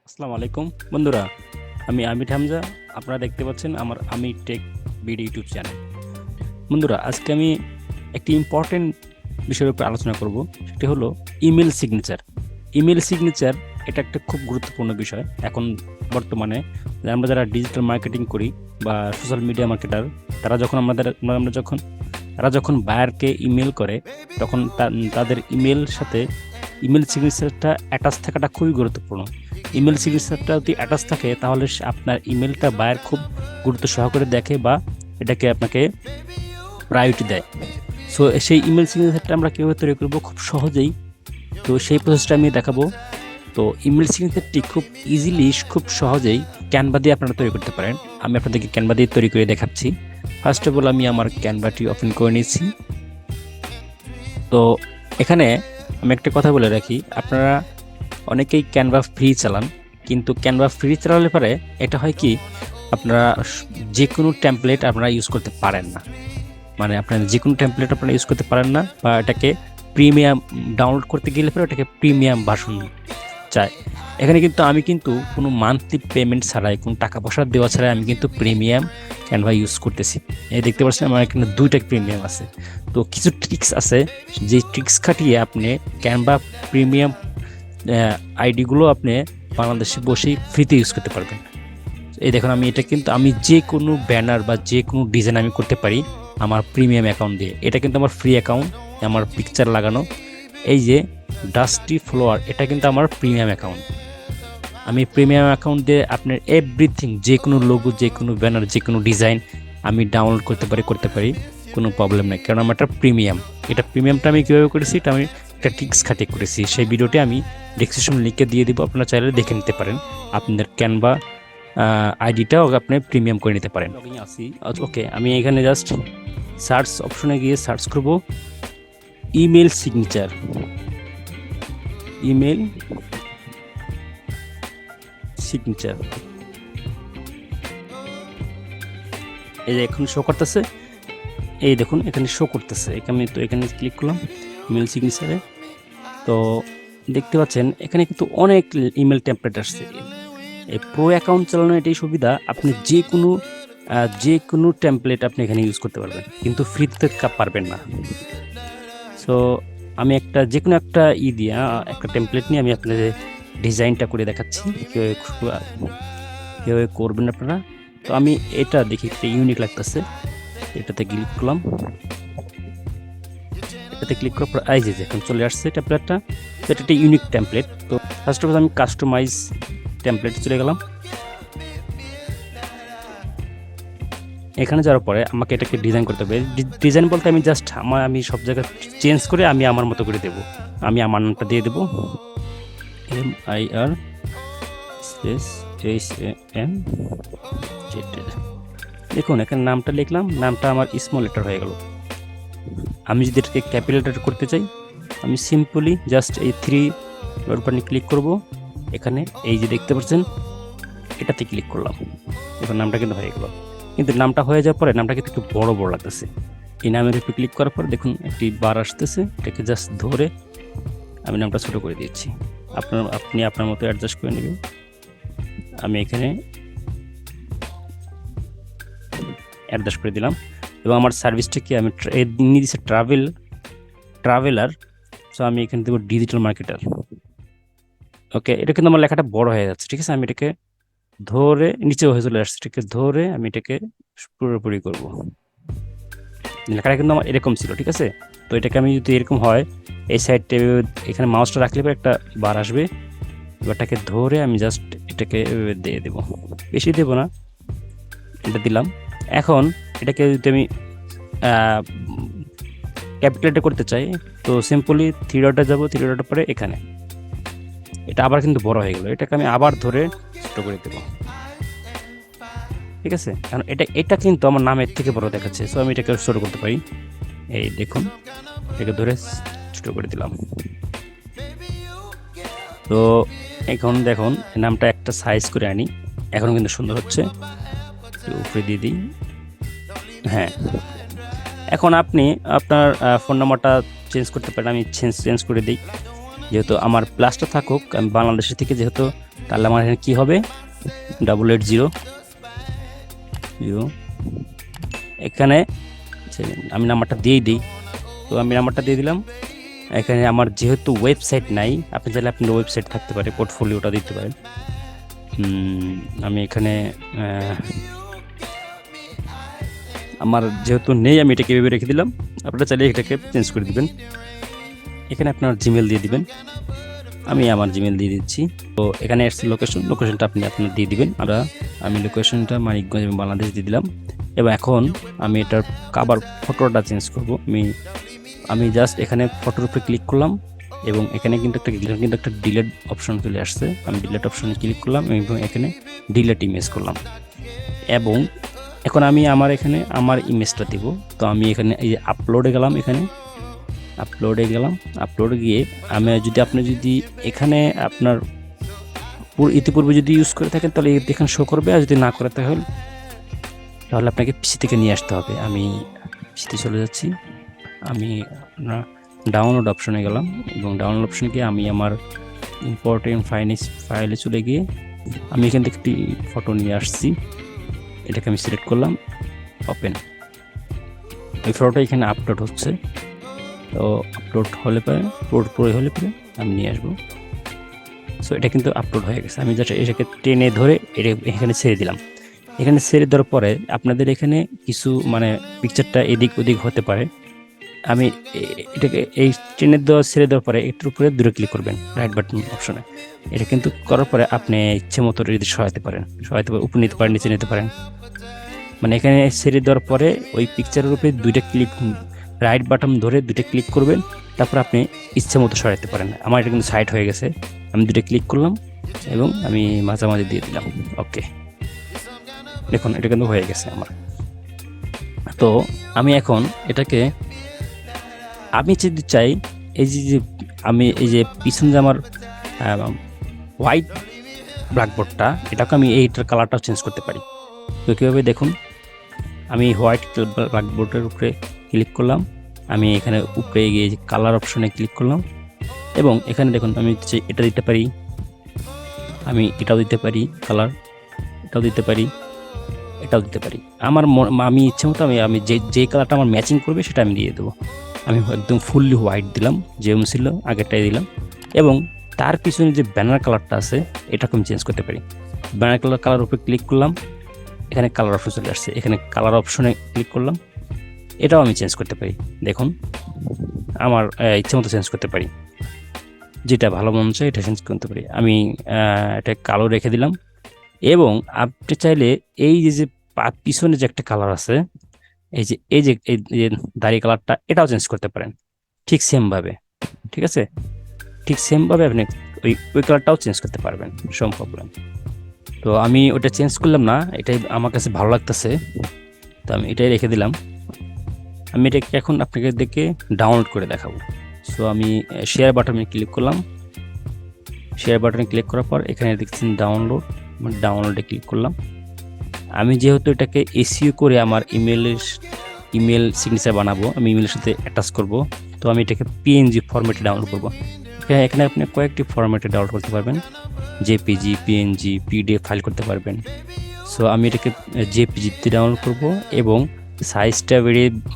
আসসালামু আলাইকুম বন্ধুরা, আমি আমির হামজা। আপনারা দেখতে পাচ্ছেন আমার আমির টেক বিডি ইউটিউব চ্যানেল। বন্ধুরা, আজকে আমি একটি ইম্পর্টেন্ট বিষয়ের উপর আলোচনা করব। সেটি হলো ইমেল সিগনেচার। ইমেল সিগনেচার এটা একটা খুব গুরুত্বপূর্ণ বিষয় এখন বর্তমানে। আমরা যারা ডিজিটাল মার্কেটিং করি বা সোশ্যাল মিডিয়া মার্কেটার, তারা যখন আমরা যখন তারা যখন বায়ারকে ইমেল করে, তখন তাদের ইমেল সাথে ইমেল সিগনেচারটা অ্যাটাচ থাকাটা খুবই গুরুত্বপূর্ণ। ইমেল সিগনেচারটা যদি অ্যাটাচ থাকে, তাহলে আপনার ইমেলটা বায়ার খুব গুরুত্ব সহকারে দেখে বা এটাকে আপনাকে প্রায়োরিটি দেয়। সো সেই ইমেল সিগনেচারটা আমরা কীভাবে তৈরি করবো খুব সহজেই, তো সেই প্রসেসটা আমি দেখাবো। তো ইমেল সিগনেচারটি খুব ইজিলি, খুব সহজেই ক্যানভা দিয়ে আপনারা তৈরি করতে পারেন। আমি আপনাদেরকে ক্যানভা দিয়ে তৈরি করে দেখাচ্ছি। ফার্স্ট অফ অল আমি আমার ক্যানভাটি ওপেন করে নিয়েছি। তো এখানে আমি একটা কথা বলে রাখি, আপনারা অনেকেই ক্যানভা ফ্রি চালান, কিন্তু ক্যানভা ফ্রি চালালে পরে এটা হয় কি, আপনারা যে কোনো টেমপ্লেট আপনারা ইউজ করতে পারেন না। মানে আপনারা যে কোনো টেমপ্লেট আপনারা ইউজ করতে পারেন না, বা এটাকে প্রিমিয়াম ডাউনলোড করতে গেলে পরে এটাকে প্রিমিয়াম ভার্সন চাই। এখানে কিন্তু আমি কোনো মান্থলি পেমেন্ট ছাড়াই, কোনো টাকা পয়সা দেওয়া ছাড়াই আমি কিন্তু প্রিমিয়াম ক্যানভা ইউজ করতেছি। এই দেখতে পাচ্ছেন আমার এখানে দুইটা প্রিমিয়াম আছে। তো কিছু ট্রিক্স আছে, যে ট্রিক্স খাটিয়ে আপনি ক্যানভা প্রিমিয়াম আইডিগুলো আপনি বাংলাদেশে বসেই ফ্রিতে ইউজ করতে পারবেন। এই দেখুন, আমি যে কোনো ব্যানার বা যে কোনো ডিজাইন আমি করতে পারি আমার প্রিমিয়াম অ্যাকাউন্ট দিয়ে। এটা কিন্তু আমার ফ্রি অ্যাকাউন্ট, আমার পিকচার লাগানো। এই যে ডাস্টি ফ্লোয়ার, এটা কিন্তু আমার প্রিমিয়াম অ্যাকাউন্ট। আমি প্রিমিয়াম অ্যাকাউন্ট দিয়ে আপনার এভরিথিং, যে কোনো লোগো, যে কোনো ব্যানার, যে কোনো ডিজাইন আমি ডাউনলোড করতে পারি, কোনো প্রবলেম নেই, কারণ আমার এটা প্রিমিয়াম। এটা প্রিমিয়ামটা আমি কীভাবে করেছি, এটা আমি একটা ট্রিক্স খাটিয়ে করেছি। সেই ভিডিওটি আমি ডেসক্রিপশন লিঙ্কে দিয়ে দিব, আপনারা চাইলে দেখে নিতে পারেন। আপনাদের ক্যানভা আইডিটাও আপনি প্রিমিয়াম করে নিতে পারেন। ওকে, আমি এখানে জাস্ট সার্চ অপশনে গিয়ে সার্চ করব ইমেল সিগনেচার। ইমেল সিগনেচার, এই যে এখন শো করতেছে, এই দেখুন এখানে শো করতেছে। আমি তো এখানে ক্লিক করলাম ইমেল সিগনেচারে। তো দেখতে পাচ্ছেন এখানে কিন্তু অনেক ইমেল টেমপ্লেট আসছে। এই প্রো অ্যাকাউন্ট চালানোর এটাই সুবিধা, আপনি যে কোনো টেমপ্লেট আপনি এখানে ইউজ করতে পারবেন, কিন্তু ফ্রিতে পারবেন না। সো আমি যে কোনো একটা একটা টেমপ্লেট নিয়ে আমি আপনাদের ডিজাইনটা করে দেখাচ্ছি কীভাবে করবেন আপনারা। তো আমি এটা দেখি একটা ইউনিক লাগতেছে, এটাতে ক্লিক করলাম। এটাতে ক্লিক করার পর এই যে এখন চলে আসছে টেমপ্লেটটা। তো এটা একটা ইউনিক টেমপ্লেট। তো ফার্স্ট অফ অল আমি কাস্টমাইজ টেমপ্লেট চলে গেলাম। এখানে যাওয়ার পরে আমাকে এটাকে ডিজাইন করতে হবে। ডিজাইন বলতে আমি সব জায়গায় চেঞ্জ করে আমি আমার মতো করে দেব। আমি আমার নামটা দিয়ে দেবো, MIR SAM। দেখুন এখানে নামটা লিখলাম, নামটা আমার স্মল লেটার হয়ে গেল। আমি যদি এটাকে ক্যাপিটাল লেটার করতে চাই, আমি সিম্পলি জাস্ট এই 3 বাটনে ক্লিক করব। এখানে এই যে দেখতে পাচ্ছেন এটাতে ক্লিক করলাম, এখন নামটা কিন্তু হয়ে গেল। কিন্তু নামটা হয়ে যাওয়ার পরে নামটা কিন্তু একটু বড় বড় লাগতেছে। এই নামের উপরে ক্লিক করার পর দেখুন একটি বার আসতেছে, এটাকে জাস্ট ধরে আমি নামটা ছোট করে দিচ্ছি। আপনি আপনার মতো অ্যাডজাস্ট করে নেবেন। আমি এখানে অ্যাডজাস্ট করে দিলাম। এবং আমার সার্ভিসটা কি, আমি নিয়ে দিচ্ছি ট্রাভেলার। সো আমি এখানে দেবো ডিজিটাল মার্কেটার। ওকে, এটা কিন্তু আমার লেখাটা বড় হয়ে যাচ্ছে, ঠিক আছে। আমি এটাকে ধরে নিচে হয়ে চলে আসছে, এটাকে ধরে আমি এটাকে পুরোপুরি করব। লেখাটা কিন্তু আমার এরকম ছিল, ঠিক আছে। তো এটাকে আমি যদি এরকম হয়, এই সাইডটা এখানে মাউসটা রাখলে পরে একটা বার আসবে। এবারটাকে ধরে আমি জাস্ট এটাকে দিয়ে দেবো, বেশি দেবো না, এটা দিলাম। এখন এটাকে যদি আমি ক্যাপিটালটা করতে চাই, তো সিম্পলি 3 ডটে যাবো, 3 ডটের পরে এখানে এটা আবার কিন্তু বড় হয়ে গেল, এটাকে আমি আবার ধরে ছোট করে দেবো, ঠিক আছে। কারণ এটা কিন্তু আমার নামের থেকে বড় দেখাচ্ছে, সো আমি এটাকে ছোট করতে পারি। এই দেখুন এটাকে ধরে ছোট করে দিলাম। তো এখন দেখুন নামটা একটা সাইজ করে আনি, এখন কিন্তু সুন্দর হচ্ছে। উপরে দিয়ে দিই, হ্যাঁ। এখন আপনি আপনার ফোন নাম্বারটা চেঞ্জ করতে পারেন, আমি চেঞ্জ করে দিই। যেহেতু আমার প্লাসটা থাকুক, আমি বাংলাদেশের থেকে যেহেতু, তাহলে আমার এখানে কি হবে 880 এখানে আমি নাম্বারটা দিয়েই দিই। তো আমি নাম্বারটা দিয়ে দিলাম। এখানে আমার যেহেতু ওয়েবসাইট নাই, আপনি চাইলে আপনার ওয়েবসাইট থাকতে পারে, পোর্টফোলিওটা দিতে পারেন। আমি এখানে আমার যেহেতু নেই, আমি এটাকে এভাবে রেখে দিলাম। আপনারা চাইলে এটাকে চেঞ্জ করে দিবেন। এখানে আপনার জিমেল দিয়ে দিবেন, আমি আমার জিমেল দিয়ে দিচ্ছি। তো এখানে এসছে লোকেশনটা আপনি আপনার দিয়ে দিবেন। আমি লোকেশনটা মানিকগঞ্জ এবং বাংলাদেশ দিয়ে দিলাম। এবং এখন আমি এটার কভার ফটোটা চেঞ্জ করব। আমি জাস্ট এখানে ফটোর উপরে ক্লিক করলাম এবং এখানে কিন্তু একটা ডিলেট অপশন চলে আসছে। আমি ডিলেট অপশনে ক্লিক করলাম এবং এখানে ডিলেট ইমেজ করলাম। এবং এখন আমি আমার ইমেজটা দিব। তো আমি এখানে এই যে আপলোডে গেলাম, আপলোডে গিয়ে আপনি যদি এখানে আপনার ইতিপূর্বে যদি ইউজ করে থাকেন তাহলে এখানে শো করবে, আর যদি না করে তাহলে আপনাকে পিসি থেকে নিয়ে আসতে হবে। আমি পিসিতে চলে যাচ্ছি। আমি ডাউনলোড অপশনে গেলাম এবং ডাউনলোড অপশনে গিয়ে আমি আমার ইম্পর্টেন্ট ফাইলে চলে গিয়ে আমি এখান থেকে একটি ফটো নিয়ে আসছি। এটাকে আমি সিলেক্ট করলাম, ওপেন। এই ফটোটা এখানে আপলোড হচ্ছে। তো আপলোড হলে পরে আমি নিয়ে আসবো। সো এটা কিন্তু আপলোড হয়ে গেছে। আমি জাস্ট এটাকে টেনে ধরে এখানে ছেড়ে দিলাম। এখানে ছেড়ে দেওয়ার পরে আপনাদের এখানে কিছু পিকচারটা এদিক ওদিক হতে পারে। আমি এটাকে এই ছেড়ে দেওয়ার পরে একটু উপরে দূরে ক্লিক করবেন, রাইট বাটন অপশনে। এটা কিন্তু করার পরে আপনি ইচ্ছে মতো যদি সরাতে পারেন, উপরে নিতে পারেন, নিচে নিতে পারেন। এখানে ছেড়ে দেওয়ার পরে ওই পিকচারের উপরে রাইট বাটন ধরে 2টা ক্লিক করবেন, তারপর আপনি ইচ্ছে মতো সরাতে পারেন। আমার এটা কিন্তু সাইড হয়ে গেছে। আমি 2টা ক্লিক করলাম এবং আমি মাঝামাঝি দিয়ে দিলাম, ওকে। দেখুন এটা কিন্তু হয়ে গেছে আমার। তো আমি এখন এটাকে আমি যদি চাই, আমি এই যে পিছনে যে আমার হোয়াইট ব্ল্যাকবোর্ডটা, এটাকে আমি এইটার কালারটাও চেঞ্জ করতে পারি। তো কীভাবে দেখুন, আমি হোয়াইট ব্ল্যাকবোর্ডের উপরে ক্লিক করলাম। আমি এখানে উপরে গিয়ে কালার অপশনে ক্লিক করলাম এবং এখানে দেখুন আমি এটা দিতে পারি, আমি এটাও দিতে পারি কালার, এটাও দিতে পারি, এটাও দিতে পারি। আমি ইচ্ছে মতো আমি যে কালারটা আমার ম্যাচিং করবে সেটা আমি দিয়ে দেবো। আমি একদম ফুললি হোয়াইট দিলাম, যেমন ছিল আগেরটাই দিলাম। এবং তার পিছনে যে ব্যানার কালারটা আছে এটাকে আমি চেঞ্জ করতে পারি। ব্যানার কালার উপরে ক্লিক করলাম, এখানে কালার অপশন চলে আসছে। এখানে কালার অপশনে ক্লিক করলাম, এটাও আমি চেঞ্জ করতে পারি। দেখুন আমার ইচ্ছে মতো চেঞ্জ করতে পারি, যেটা ভালো মনে চাই এটা চেঞ্জ করতে পারি। আমি এটা কালো রেখে দিলাম। এবং আপনি চাইলে এই যে পিছনে যে একটা কালার আছে, এই যে দাড়ি কালারটা, এটাও চেঞ্জ করতে পারেন ঠিক সেমভাবে। ঠিক আছে, ঠিক সেমভাবে আপনি ওই কালারটাও চেঞ্জ করতে পারবেন, সম প্রবলেম। তো আমি ওটা চেঞ্জ করলাম না, এটাই আমার কাছে ভালো লাগতেছে, তো আমি এটাই রেখে দিলাম। আমি এটাকে এখন আপনাকে দেখে ডাউনলোড করে দেখাবো। সো আমি শেয়ার বাটনে ক্লিক করলাম। শেয়ার বাটনে ক্লিক করার পর এখানে দেখছেন ডাউনলোডে ক্লিক করলাম। আমি যেহেতু এটাকে এসইও করে আমার ইমেল সিগনেচার বানাবো, আমি ইমেলের সাথে অ্যাটাচ করব, তো আমি এটাকে পিএনজি ফরম্যাটে ডাউনলোড করব। এখানে আপনি কয়েকটি ফরম্যাটে ডাউনলোড করতে পারবেন, জেপিজি, পিএনজি, পিডিএফ ফাইল করতে পারবেন। সো আমি এটাকে জেপিজিতে ডাউনলোড করব এবং সাইজটা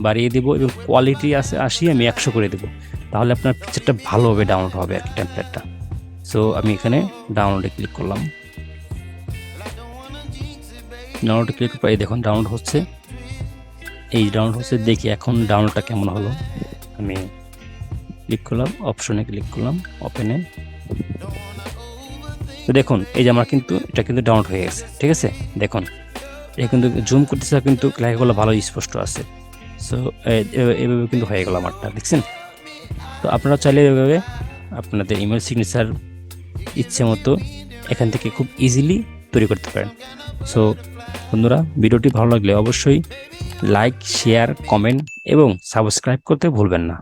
বাড়িয়ে দেবো এবং কোয়ালিটি আসি আমি 100 করে দেবো, তাহলে আপনার পিকচারটা ভালোভাবে ডাউনলোড হবে আর টেমপ্লেটটা। সো আমি এখানে ডাউনলোডে ক্লিক করলাম। ডাউনলোডে ক্লিক করে দেখুন ডাউনলোড হচ্ছে, দেখি এখন ডাউনলোডটা কেমন হলো। আমি ক্লিক করলাম, অপশনে ক্লিক করলাম, ওপেনে। তো দেখুন এই যে আমার কিন্তু এটা কিন্তু ডাউনলোড হয়ে গেছে। ঠিক আছে, দেখুন এটা কিন্তু জুম করতেছে, কিন্তু লেখাগুলো ভালো স্পষ্ট আছে। সো এভাবে কিন্তু হয়ে গেল আমারটা, দেখছেন। তো আপনারা চাইলে এভাবে আপনাদের ইমেল সিগনেচার ইচ্ছে মতো এখান থেকে খুব ইজিলি তৈরি করতে পারেন। সো বন্ধুরা, ভিডিওটি ভালো লাগলে অবশ্যই লাইক, শেয়ার, কমেন্ট এবং সাবস্ক্রাইব করতে ভুলবেন না।